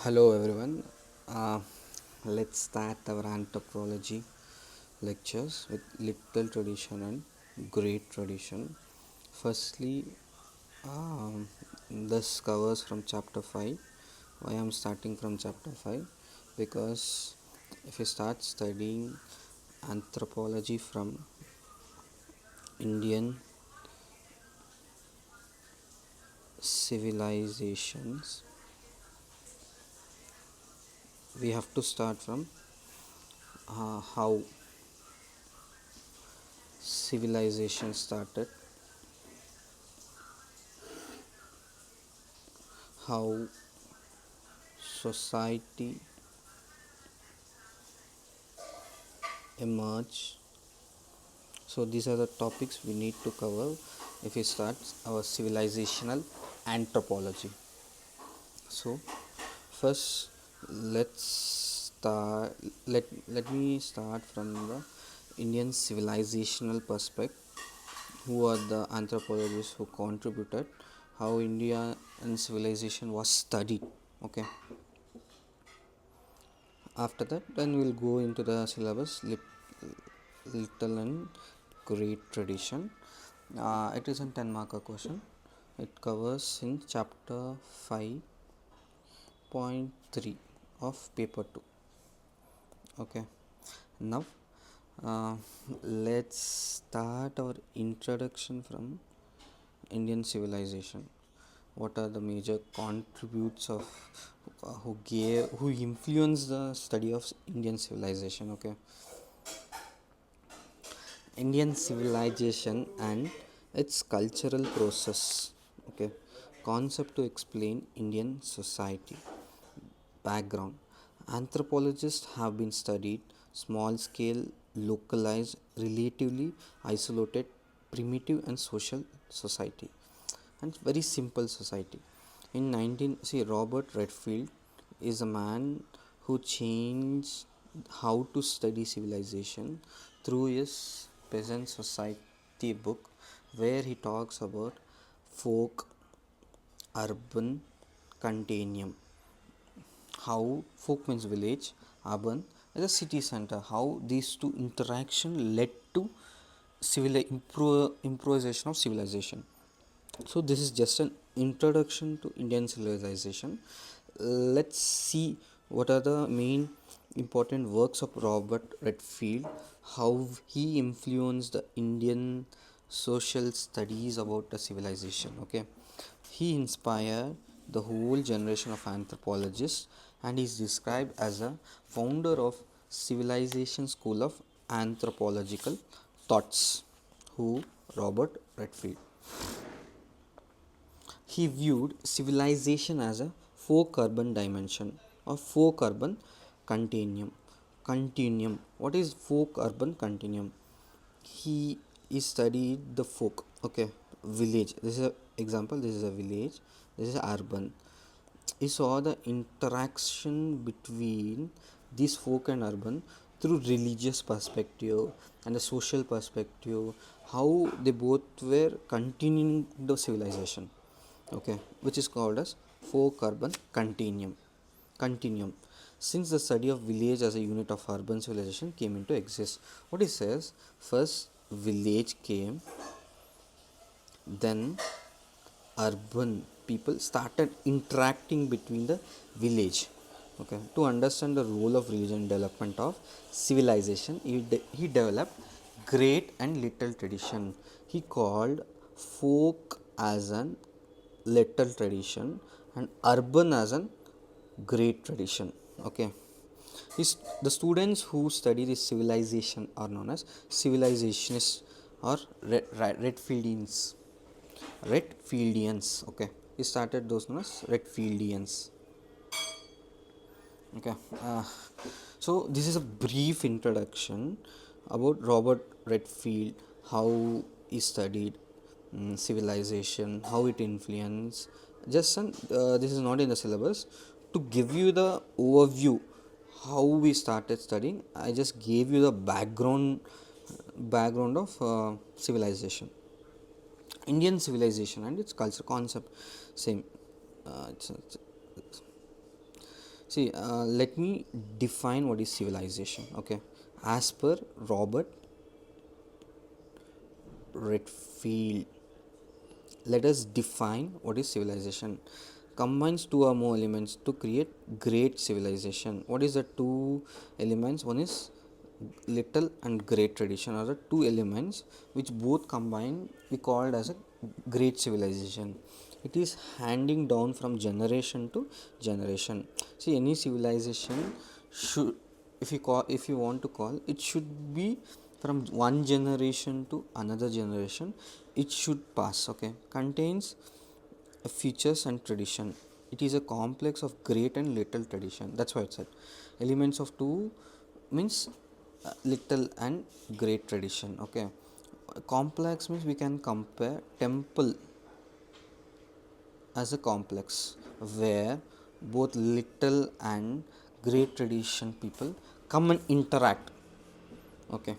Hello everyone. Uh, let's start our anthropology lectures with little tradition and great tradition. Firstly, this covers from chapter 5. Why I'm starting from chapter 5? Because if you start studying anthropology from Indian civilizations, we have to start from how civilization started, how society emerge. So these are the topics we need to cover if we start our civilizational anthropology. So first, let's let me start from the Indian civilizational perspective. Who are the anthropologists who contributed, how India and civilization was studied. Okay, after that then we'll go into the syllabus little and great tradition. It is a 10 marker question. It covers in chapter 5.3 of paper 2. Okay, now uh, let's start our introduction from Indian civilization. What are the major contributes of who influenced the study of Indian civilization? Okay, Indian civilization and its cultural process. Okay, concept to explain Indian society. Background: anthropologists have been studied small scale, localized, relatively isolated, primitive, and social society, and very simple society. In 19 see Robert Redfield is a man who changed how to study civilization through his peasant society book, where he talks about folk urban continuum, how folk means village, urban as a city center, how these two interaction led to improvisation of civilization. So this is just an introduction to Indian civilization. Let's see what are the main important works of Robert Redfield, how he influenced the Indian social studies about the civilization. Okay, he inspired the whole generation of anthropologists and is described as a founder of civilization school of anthropological thoughts. Who? Robert Redfield. He viewed civilization as a folk urban dimension or folk urban continuum. Continuum. What is folk urban continuum? He studied the folk. Okay, village. This is an example. This is a village. This is urban. He saw the interaction between these folk and urban through religious perspective and the social perspective, how they both were continuing the civilization. Okay, which is called as folk urban continuum. Since the study of village as a unit of urban civilization came into exist, what he says, first village came, then urban people started interacting between the village. Okay, to understand the role of religion in development of civilization, he developed great and little tradition. He called folk as an little tradition and urban as an great tradition. Okay, the students who study this civilization are known as civilizationists or Redfieldians. Redfieldians. Okay, he started those known as Redfieldians. Okay, so this is a brief introduction about Robert Redfield, how he studied civilization, how it influenced. Just this is not in the syllabus. To give you the overview how we started studying, I just gave you the background of civilization. Indian civilization and its culture concept same. It's See, let me define what is civilization. Okay, as per Robert Redfield, let us define what is civilization. Combines two or more elements to create great civilization. What is the two elements? One is little and great tradition, are the two elements which both combine we called as a great civilization. It is handing down from generation to generation. See, any civilization should, if you want to call, it should be from one generation to another generation. It should pass. Okay, contains features and tradition. It is a complex of great and little tradition. That's why it said elements of two means little and great tradition. Okay, complex means we can compare temple as a complex where both little and great tradition people come and interact. Okay,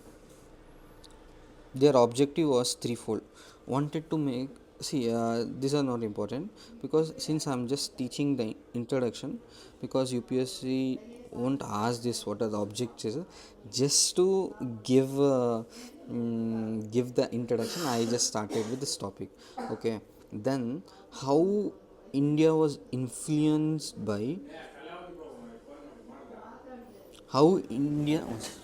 their objective was threefold. Wanted to make, see, these are not important because since I'm just teaching the introduction, because UPSC won't ask this what are the objectives, just to give give the introduction, I just started with this topic. Okay, then how India was influenced by, how India was,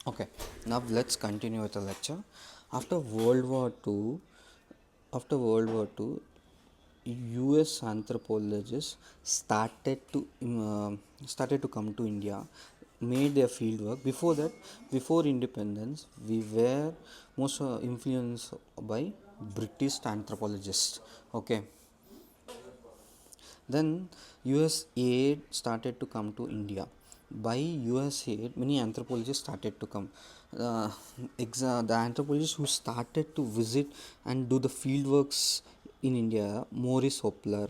okay, now let's continue with the lecture. After World War II, after World War II, US anthropologists started to come to India, made their field work. Before that, before independence, we were most influenced by British anthropologists. Okay, then US aid started to come to India. By US aid, many anthropologists started to come. Uh, the anthropologists who started to visit and do the field works in India, Maurice Hopler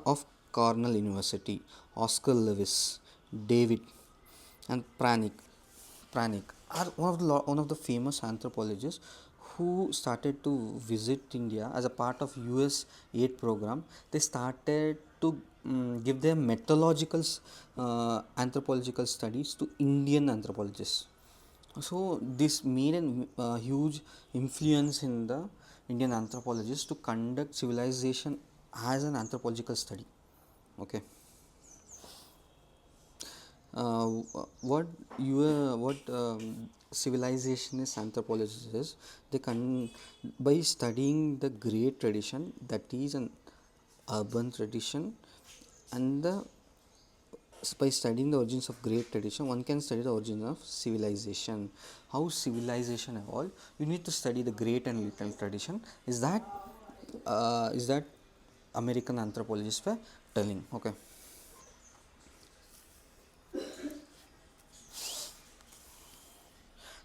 of Cornell University, Oscar Lewis, David, and Pranik are one of the famous anthropologists who started to visit India as a part of US aid program. They started to give their methodological anthropological studies to Indian anthropologists. So this made a huge influence in the Indian anthropologists to conduct civilization as an anthropological study. Okay, uh, what civilizationist anthropologists is, they can, by studying the great tradition that is an urban tradition, and the, by studying the origins of great tradition, one can study the origin of civilization, how civilization evolved. You need to study the great and little tradition. Is that American anthropologists were telling. Okay,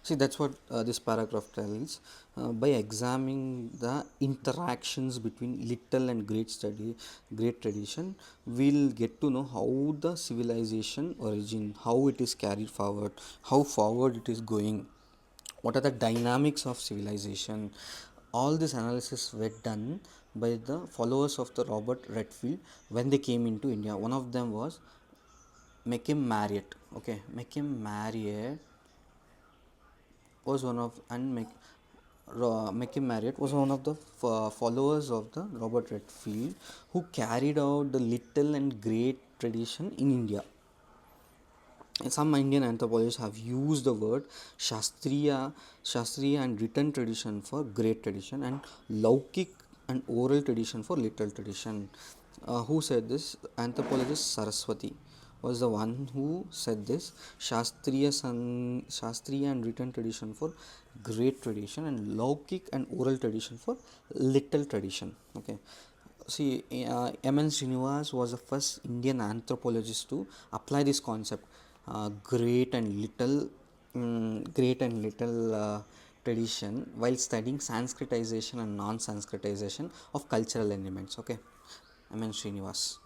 see, that's what this paragraph tells. By examining the interactions between little and great tradition, we'll get to know how the civilization origin, how it is carried forward, how forward it is going, what are the dynamics of civilization. All this analysis were done by the followers of the Robert Redfield when they came into India. One of them was Mecham Marriott. Okay, Mecham Marriott was one of, and Mackie Marriott was one of the followers of the Robert Redfield who carried out the little and great tradition in India. And some Indian anthropologists have used the word Shastriya and written tradition for great tradition, and Laukik and oral tradition for little tradition. Who said this? Anthropologist Saraswati was the one who said this. Shastriya and written tradition for great tradition, and Laukik and oral tradition for little tradition. Okay. See, M.N. Srinivas was the first Indian anthropologist to apply this concept, great and little tradition, while studying Sanskritization and non-Sanskritization of cultural elements. Okay, M.N. Srinivas.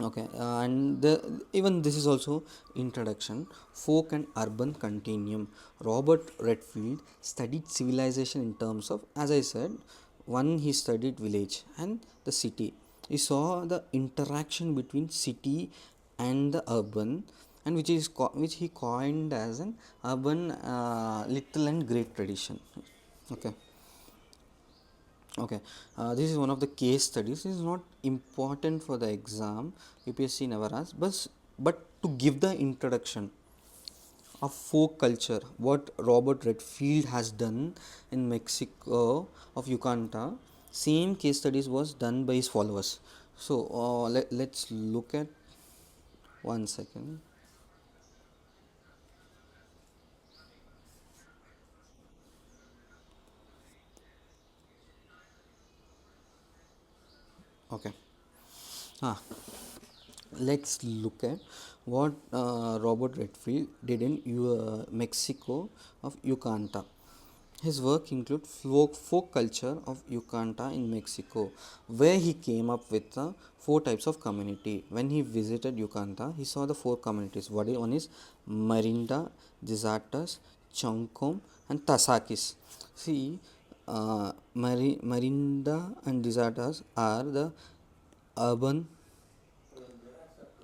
Okay, and even this is also introduction, folk and urban continuum. Robert Redfield studied civilization in terms of, as I said, one he studied village and the city. He saw the interaction between city and the urban, and which he coined as an urban little and great tradition. Okay. Okay, this is one of the case studies. This is not important for the exam. UPSC never asks, but to give the introduction of folk culture, what Robert Redfield has done in Mexico of Yucatan, same case studies was done by his followers. So let's look at one second. Okay. Ah, let's look at what Robert Redfield did in Mexico of Yucatan. His work includes folk culture of Yucatan in Mexico, where he came up with four types of community. When he visited Yucatan, he saw the four communities. One is Marinda, Desatas, Chancom, and Tasakis. See, Marinda and Desatas are the urban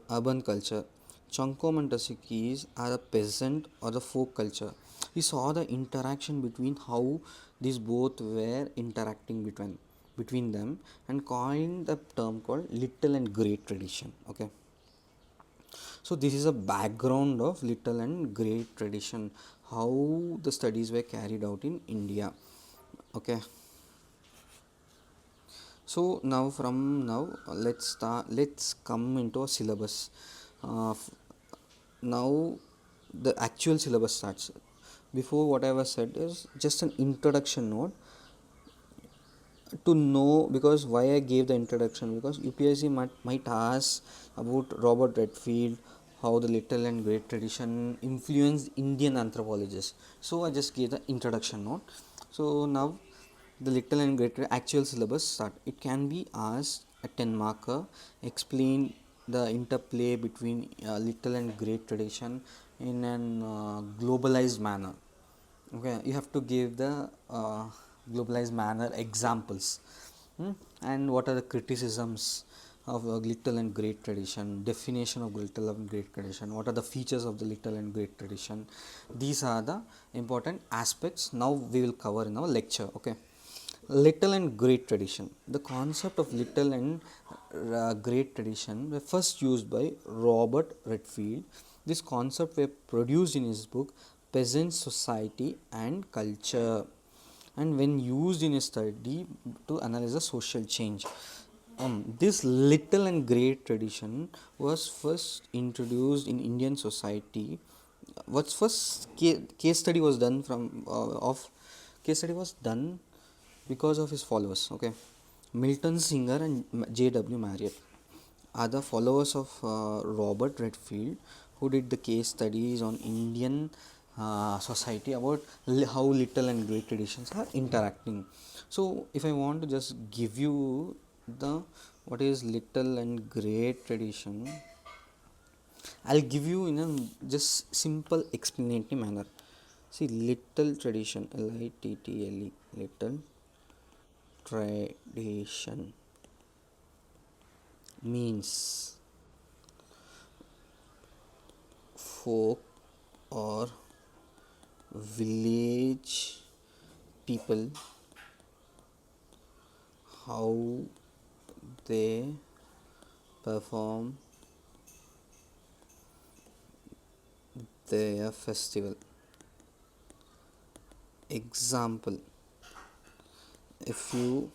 urban culture. Chonkom and Tasikis are the peasant or the folk culture. We saw the interaction between how these both were interacting between them and coined the term called little and great tradition. Okay. So this is a background of little and great tradition, how the studies were carried out in India. Okay. So now from now let's come into a syllabus. Uh, Now the actual syllabus starts. Before, what I was said is just an introduction note to know, because why I gave the introduction, because UPSC might ask about Robert Redfield, how the little and great tradition influenced Indian anthropologists. So I just gave the introduction note. So now the little and great actual syllabus start. It can be asked a 10 marker. Explain the interplay between little and great tradition in an globalized manner. Okay, you have to give the globalized manner examples. Hmm? And what are the criticisms of little and great tradition, definition of little and great tradition, what are the features of the little and great tradition. These are the important aspects now we will cover in our lecture. Okay, little and great tradition. The concept of little and great tradition were first used by Robert Redfield. This concept were produced in his book Peasant Society and Culture, and when used in a study to analyze the social change. This little and great tradition was first introduced in Indian society. What's first case study was done from of case study was done because of his followers. Okay, Milton Singer and J.W. Marriott are the followers of Robert Redfield, who did the case studies on Indian society about how little and great traditions are interacting. So, if I want to just give you the what is little and great tradition, I'll give you in a just simple explanatory manner. See, little tradition, Little, little tradition means folk or village people, how they perform their festival. Example, if you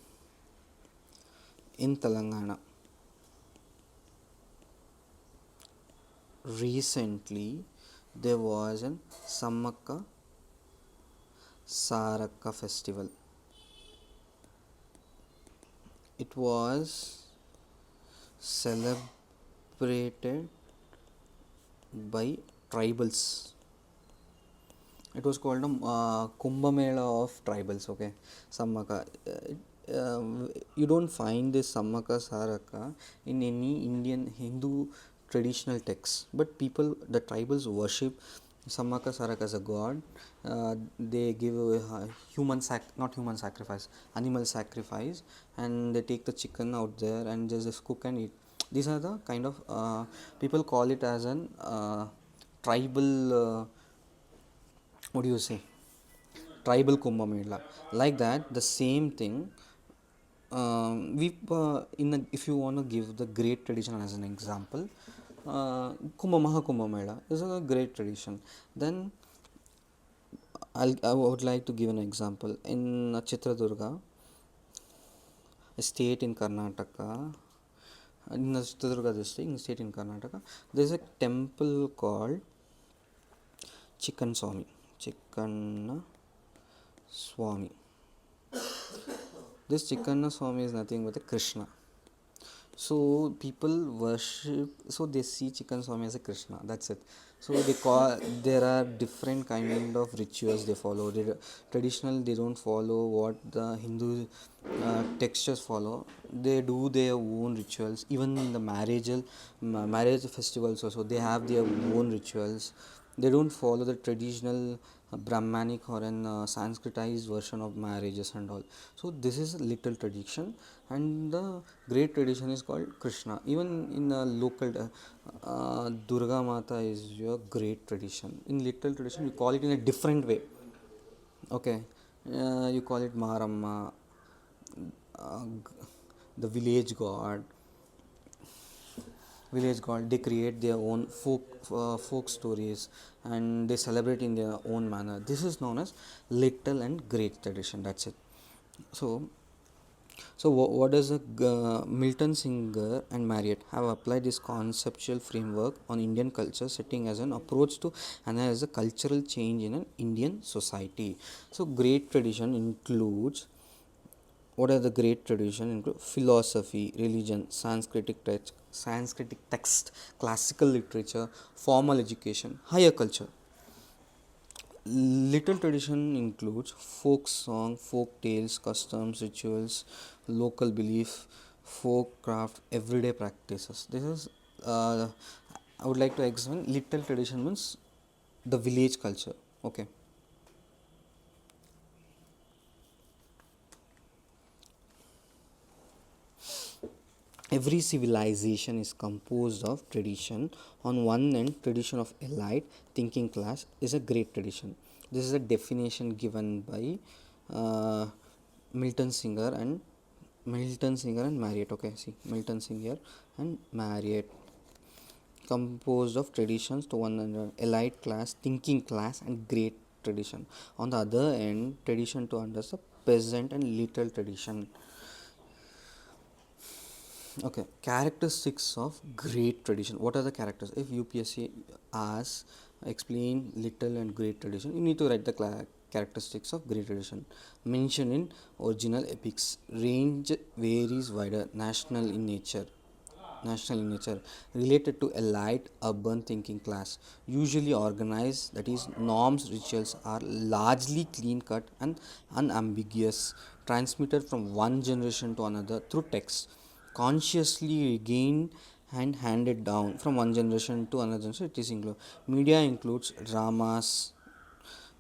in Telangana recently there was an Sammaka Saraka festival. It was celebrated by tribals. It was called a Kumbh Mela of tribals. Okay, Sammaka. you don't find this Sammaka Saraka in any Indian Hindu traditional texts, but people, the tribals worship Sammaka Saraka as a god. They give not human sacrifice, animal sacrifice, and they take the chicken out there and just cook and eat. These are the kind of people call it as an tribal, what do you say, tribal Kumbh Mela. Like that, the same thing. If you want to give the great tradition as an example, Mahakumbh Mela is a great tradition. Then I would like to give an example in Chitradurga, a state in Karnataka. In the Chitradurga district, in state in Karnataka, there is a temple called Chicken Swami. Chicken Swami. This Chicken Swami is nothing but a Krishna. So people worship, so they see Chicken Swami as a Krishna. That's it. So they call, there are different kind of rituals they follow. Traditional, they don't follow what the Hindu textures follow. They do their own rituals. Even in the marriage festivals also, they have their own rituals. They don't follow the traditional Brahmanic or an Sanskritized version of marriages and all. So this is a little tradition, and the great tradition is called Krishna. Even in a local Durga Mata is your great tradition. In little tradition, you call it in a different way. Okay, you call it Maramma, the village god. They create their own folk stories, and they celebrate in their own manner. This is known as little and great tradition. That's it. So so what does Milton Singer and Marriott have applied this conceptual framework on Indian culture setting as an approach to analyze the cultural change in an Indian society. So great tradition includes, what are the great tradition include philosophy, religion, Sanskritic text, classical literature, formal education, higher culture. Little tradition includes folk song, folk tales, customs, rituals, local belief, folk craft, everyday practices. This is, I would like to explain. Little tradition means the village culture. Okay. Every civilization is composed of tradition. On one end, tradition of elite thinking class is a great tradition. This is a definition given by uh, Milton Singer and Marriott. Okay, see, Milton Singer and Marriott, composed of traditions to one another, elite class, thinking class, and great tradition. On the other end, tradition to understand peasant and little tradition. Okay, characteristics of great tradition. What are the characters? If UPSC asks, explain little and great tradition, you need to write the characteristics of great tradition. Mentioned in original epics. Range varies wider. National in nature, related to elite urban thinking class, usually organized, that is, norms, rituals are largely clean cut and unambiguous, transmitted from one generation to another through text, consciously regained and handed down from one generation to another generation. It is include media includes dramas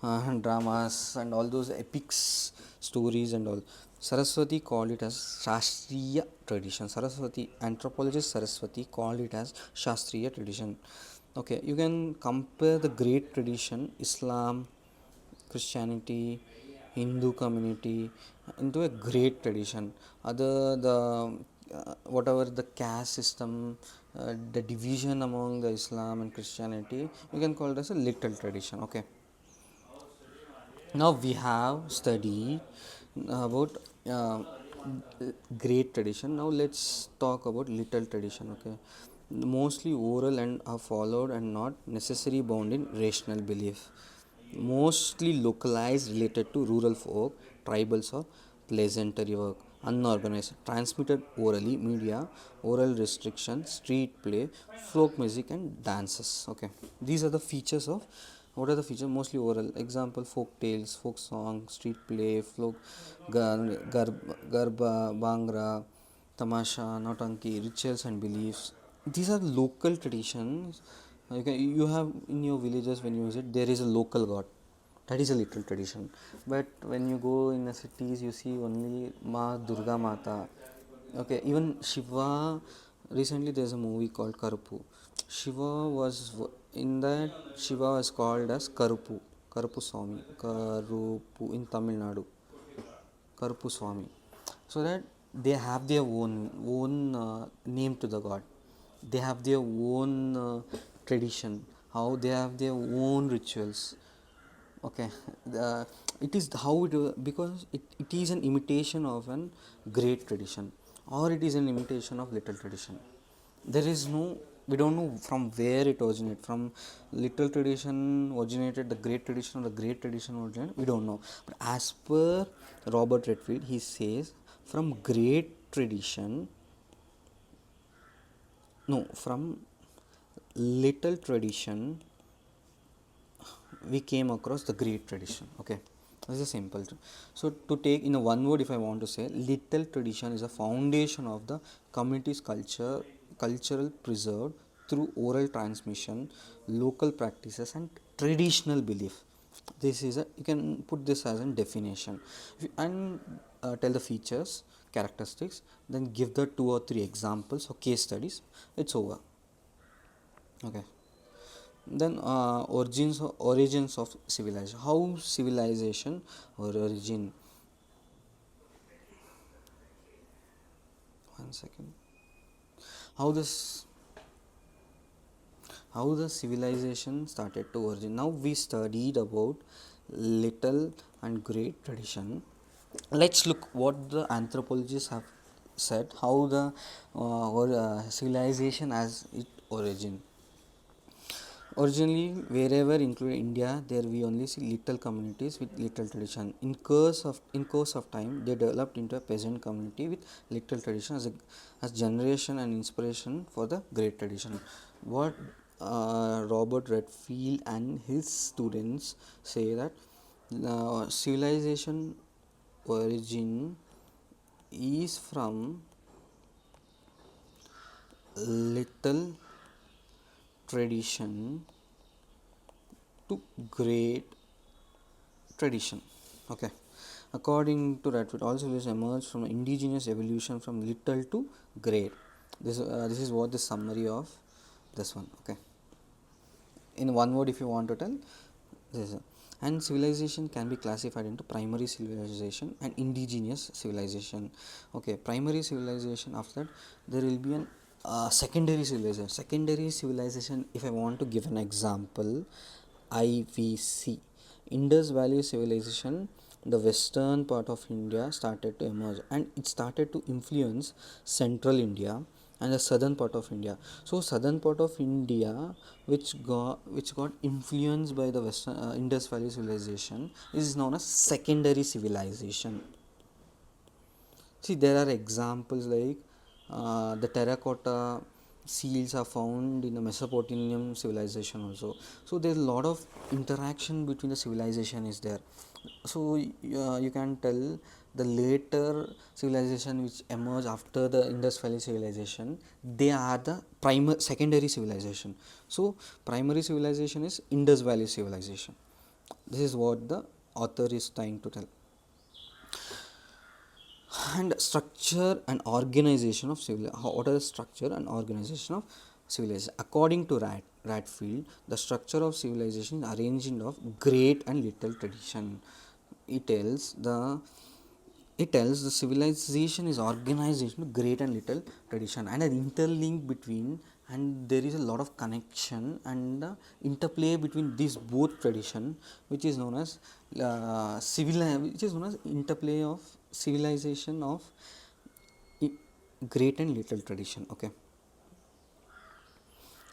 and all those epics, stories and all. Saraswati called it as Shastriya tradition. Saraswati, anthropologist Saraswati called it as Shastriya tradition. Okay, you can compare the great tradition, Islam, Christianity, Hindu community, into a great tradition. Other the whatever the caste system, the division among the Islam and Christianity, you can call it as a little tradition. Okay. Now we have studied about great tradition. Now let's talk about little tradition. Okay, mostly oral and are followed and not necessarily bound in rational belief. Mostly localized, related to rural folk, tribals or pleasantry work. Unorganized, transmitted orally, media, oral restriction, street play, folk music and dances. Okay, these are the features of What are the features? Mostly oral. Example: folk tales, folk song, street play, folk garba, bhangra, tamasha, nautanki, rituals and beliefs. These are local traditions. You have in your villages, when you visit, there is a local god. That is a literal tradition. But when you go in the cities, you see only Ma Durga Mata. Okay, even Shiva. Recently, there's a movie called Karupu. Shiva was in that. Shiva was called as Karupu, Karupu Swami, Karupu in Tamil Nadu, Karupu Swami. So that they have their own name to the god. They have their own tradition. How they have their own rituals. Okay, it is how because it is an imitation of an great tradition, or it is an imitation of little tradition. There is no, we don't know from where it originated. From little tradition originated the great tradition, or the great tradition originated, we don't know. But as per Robert Redfield, he says from great tradition, no, from little tradition we came across the great tradition. Okay, this is simple. So to take in a one word, if I want to say, little tradition is a foundation of the community's cultural preserved through oral transmission, local practices and traditional belief. This is a, you can put this as a definition. And tell the features, characteristics, then give the 2 or 3 examples or case studies. It's over. Okay. Then origins of civilization. How civilization or origin? One second. How this how the civilization started to origin. Now we studied about little and great tradition. Let's look what the anthropologists have said. How the civilization has its origin. Originally, wherever including India, there we only see little communities with little tradition. In course of time, they developed into a peasant community with little tradition as generation and inspiration for the great tradition. What Robert Redfield and his students say that civilization origin is from little tradition to great tradition. Okay, according to Radford, all civilizations emerged from indigenous evolution from little to great. This is what the summary of this one. Okay, in one word, if you want to tell, this is, and civilization can be classified into primary civilization and indigenous civilization. Okay, primary civilization. After that, there will be an secondary civilization. Secondary civilization, if I want to give an example, IVC, Indus Valley civilization, the western part of India started to emerge, and it started to influence central India and the southern part of India. So southern part of India, which got influenced by the western Indus Valley civilization, is known as secondary civilization. See, there are examples like the terracotta seals are found in the Mesopotamian civilization also. So there's a lot of interaction between the civilization is there. So you can tell the later civilization which emerged after the Indus Valley civilization, they are the secondary civilization. So primary civilization is Indus Valley civilization. This is what the author is trying to tell. And structure and organization of civilization. What are the structure and organization of civilization? According to Radfield, the structure of civilization is arranged of great and little tradition. It tells the civilization is organized into great and little tradition and an interlink between, and there is a lot of connection and interplay between these both tradition, which is known as which is known as interplay of civilization of great and little tradition. Okay,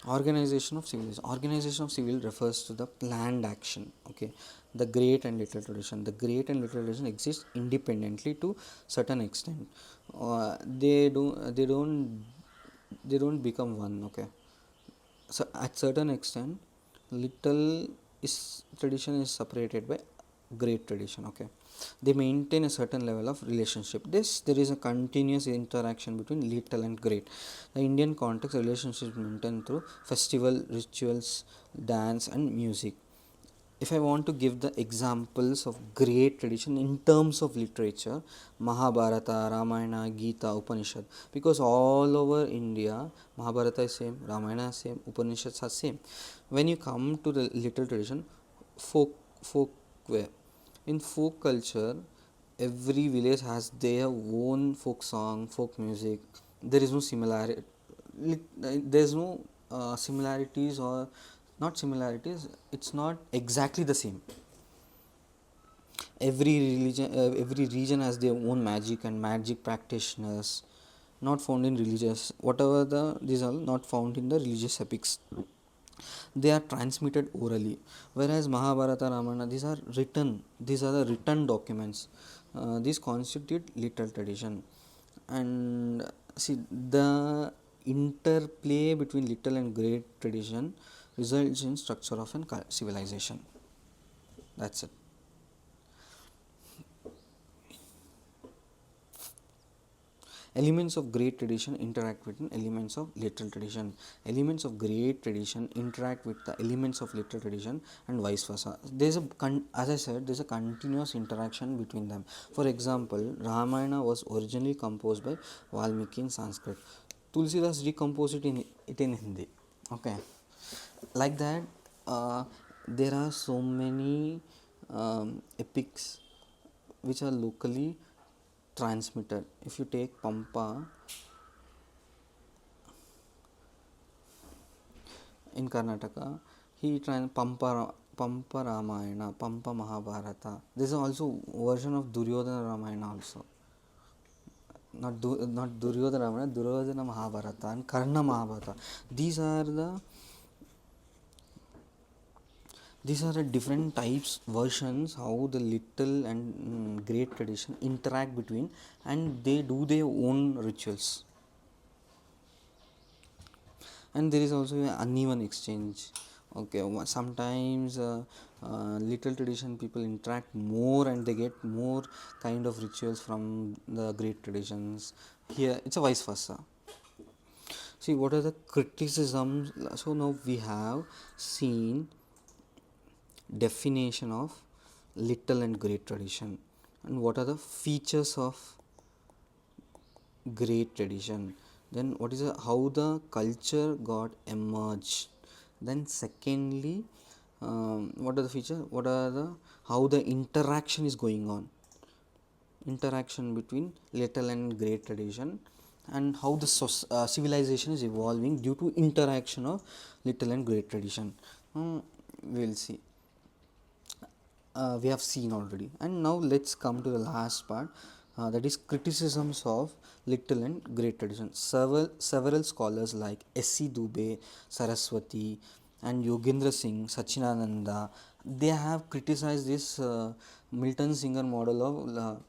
organization of civil refers to the planned action. Okay, the great and little tradition, exists independently to certain extent. They don't become one. Okay, so at certain extent, little is tradition is separated by great tradition. Okay, they maintain a certain level of relationship. This there is a continuous interaction between little and great. The Indian context relationship is maintained through festival rituals, dance and music. If I want to give the examples of great tradition in terms of literature, Mahabharata, Ramayana, Gita, Upanishad, because all over India, Mahabharata is same, Ramayana is same, Upanishads are same. When you come to the little tradition, folk wear. In folk culture, every village has their own folk song, folk music. There is no similarity. There is no similarities or not similarities. It's not exactly the same. Every region has their own magic and magic practitioners, not found in religious. Whatever these are not found in the religious epics. They are transmitted orally, whereas Mahabharata, Ramayana, these are the written documents. These constitute literal tradition. And see, the interplay between little and great tradition results in structure of an civilization. That's it. Elements of great tradition interact with elements of literal tradition. Elements of great tradition interact with the elements of literal tradition and vice versa. As I said, there's a continuous interaction between them. For example, Ramayana was originally composed by Valmiki in Sanskrit. Tulsidas recomposed it in Hindi. Okay, like that. There are so many epics which are locally transmitted. If you take Pampa in Karnataka, Pampa Ramayana, Pampa Mahabharata. There is also version of Duryodhana Ramayana also. Not Duryodhana Ramayana, Duryodhana Mahabharata and Karna Mahabharata. These are the different types versions how the little and great tradition interact between, and they do their own rituals. And there is also an uneven exchange. Okay, sometimes little tradition people interact more and they get more kind of rituals from the great traditions. Here it's a vice versa. See, what are the criticisms? So now we have seen definition of little and great tradition, and what are the features of great tradition. Then what is how the culture got emerged. Then secondly, what are the features, what are the how the interaction is going on, interaction between little and great tradition, and how the civilization is evolving due to interaction of little and great tradition. We'll see. We have seen already, and now let's come to the last part, that is criticisms of little and great tradition. Several scholars like S.C. Dubey, Saraswati and Yogendra Singh, Sachinananda, they have criticized this Milton Singer model of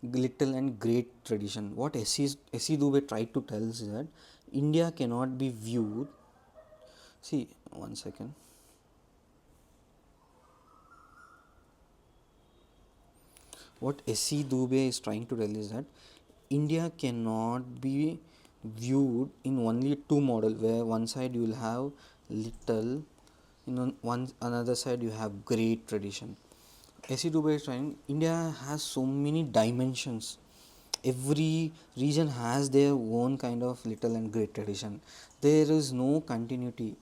little and great tradition. What S.C. Dubey tried to tell is that India cannot be viewed. See, one second. What S.C. Dubey is trying to tell is that India cannot be viewed in only two model, where one side you will have little, one another side you have great tradition. S.C. Dubey is trying, India has so many dimensions. Every region has their own kind of little and great tradition. There is no continuity.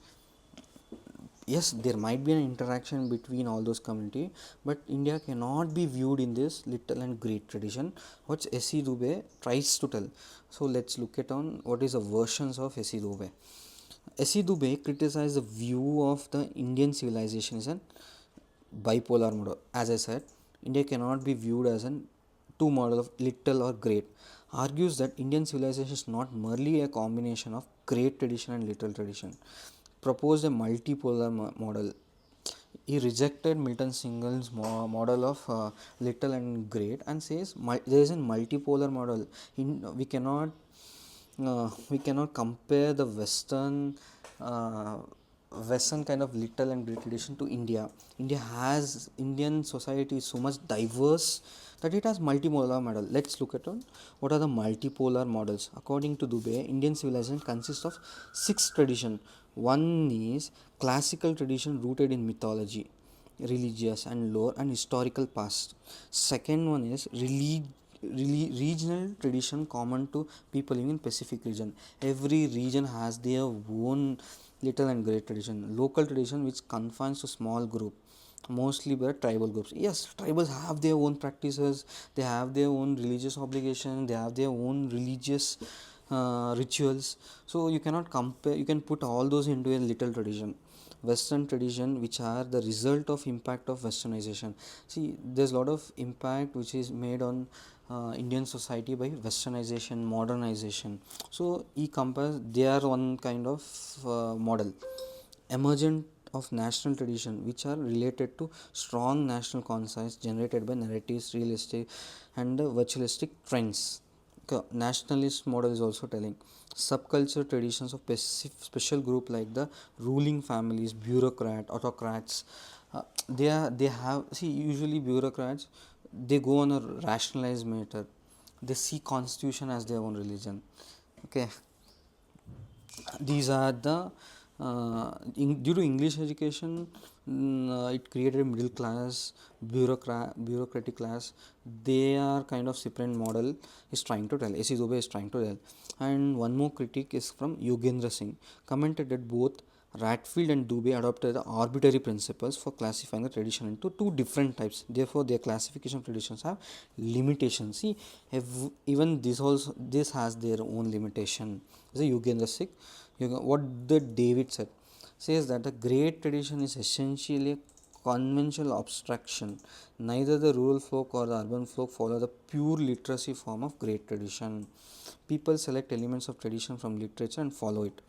Yes, there might be an interaction between all those community, but India cannot be viewed in this little and great tradition, what S.C. Dubey tries to tell. So let's look at on what is the versions of S.C. Dubey. S.C. Dubey criticized the view of the Indian civilization as a bipolar model. As I said, India cannot be viewed as an two model of little or great. Argues that Indian civilization is not merely a combination of great tradition and little tradition. Proposed a multipolar model. He rejected Milton Singer's model of little and great and says there is a multipolar model. We cannot compare the Western Western kind of little and great tradition to India. Indian society is so much diverse that it has multipolar model. Let's look at what are the multipolar models. According to Dubey, Indian civilization consists of six tradition. One is classical tradition rooted in mythology, religious and lore and historical past. Second one is regional tradition common to people living in Pacific region. Every region has their own little and great tradition. Local tradition which confines to small group, mostly by tribal groups. Yes, tribals have their own practices, they have their own religious obligation, they have their own religious rituals. So you cannot compare, you can put all those into a little tradition. Western tradition which are the result of impact of westernization. See, there's a lot of impact which is made on Indian society by westernization, modernization. So he compares, they are one kind of model. Emergent of national tradition which are related to strong national conscience generated by narratives, realistic and virtualistic trends. Nationalist model is also telling subculture traditions of special group like the ruling families, bureaucrat, autocrats. They have, see, usually bureaucrats, they go on a rationalized matter. They see constitution as their own religion. Okay, these are the due to English education, it created a middle class, bureaucratic class. They are kind of separate model is trying to tell. A.C. Dubey is trying to tell. And one more critique is from Yogendra Singh, commented that both Ratfield and Dubey adopted the arbitrary principles for classifying the tradition into two different types. Therefore, their classification of traditions have limitations. See, even this has their own limitation. The Yogendra Singh, what the David says that the great tradition is essentially a conventional abstraction. Neither the rural folk or the urban folk follow the pure literacy form of great tradition. People select elements of tradition from literature and follow it.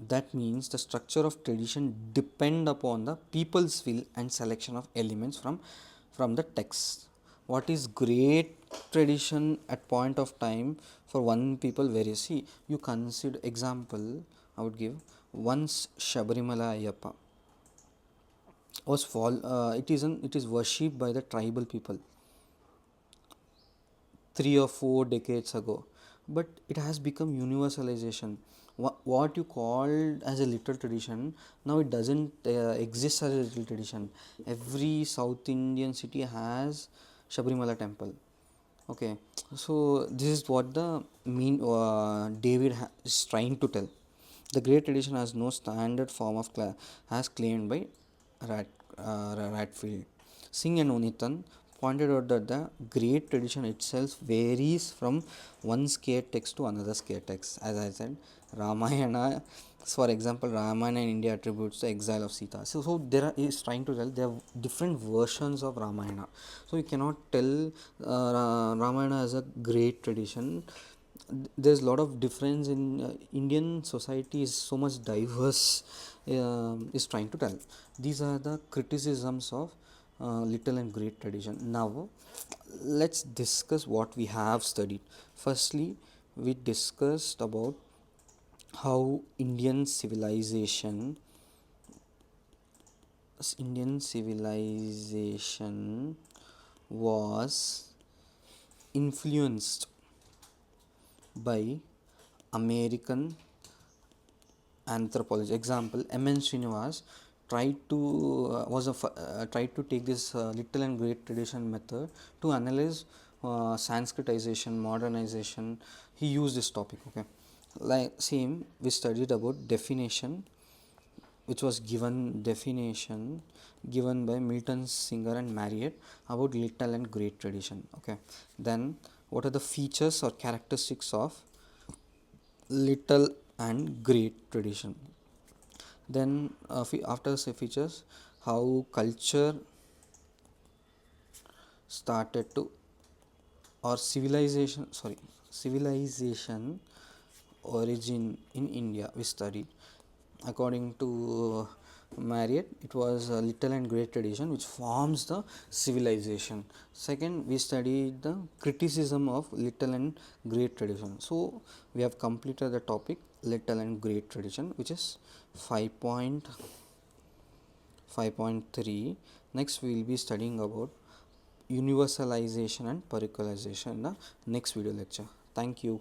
That means the structure of tradition depend upon the people's will and selection of elements from the text. What is great tradition at point of time for one people varies. See, you consider example I would give. Once Shabarimala Ayyappa was it is worshipped by the tribal people 3 or 4 decades ago, but it has become universalization. What you called as a literal tradition, now it doesn't exist as a literal tradition. Every South Indian city has Shabarimala temple. Okay, so this is what the David is trying to tell. The great tradition has no standard form of as claimed by Rat, Ratfield. Singh and Onithan pointed out that the great tradition itself varies from one scared text to another scared text. As I said, Ramayana, for example, Ramayana in India attributes the exile of Sita. So is trying to tell there are different versions of Ramayana. So you cannot tell Ramayana as a great tradition. There's a lot of difference in Indian society is so much diverse, is trying to tell. These are the criticisms of little and great tradition. Now let's discuss what we have studied. Firstly, we discussed about how Indian civilization was influenced by American anthropology. Example: M.N. Srinivas tried to take this little and great tradition method to analyze Sanskritization, modernization. He used this topic. Okay, like same we studied about definition, which was given by Milton Singer and Marriott about little and great tradition. Okay, then what are the features or characteristics of little and great tradition? Then after the features, how culture started to, or civilization origin in India we studied. According to Marriott, it was a little and great tradition which forms the civilization. Second, we studied the criticism of little and great tradition. So we have completed the topic little and great tradition, which is 5.3. Next we will be studying about universalization and particularization in the next video lecture. Thank you.